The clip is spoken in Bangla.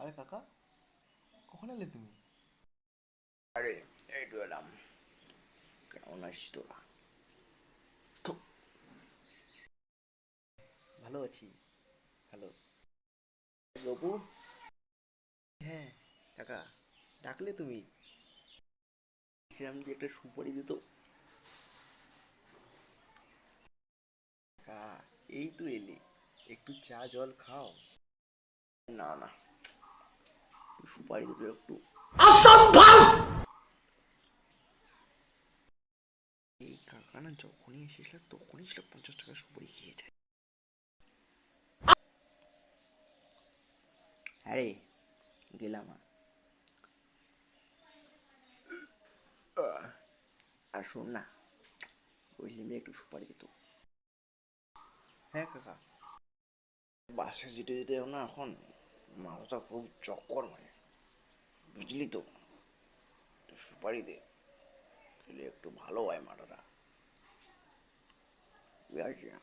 আরে কাকা, কখন এলে তুমি? আরে, এই তো এলাম। কেমন আছিস তোরা? তো ভালো আছি। হ্যালো। বাবু, হ্যাঁ কাকা, ডাকলে তুমি? সেরকম যে একটা সুপারি দিত। কাকা, এই তো এলে, একটু চা জল খাও। না না, সুপারি দিত একটু। এই কাকা না যখনই এসেছিল তখনই সেটা 50 টাকা সুপারি খেয়ে যায়। আরে, গেলাম। আর শোন না, ওই লিমে একটু সুপারি দিত। হ্যাঁ কাকা। বাসে যেতে যেতে না এখন মাথাটা খুব চক্কর মানে, বুঝলি তো। একটু সুপারি দে, খেলে একটু ভালো হয় মাথাটা। বুঝতে পারছি না।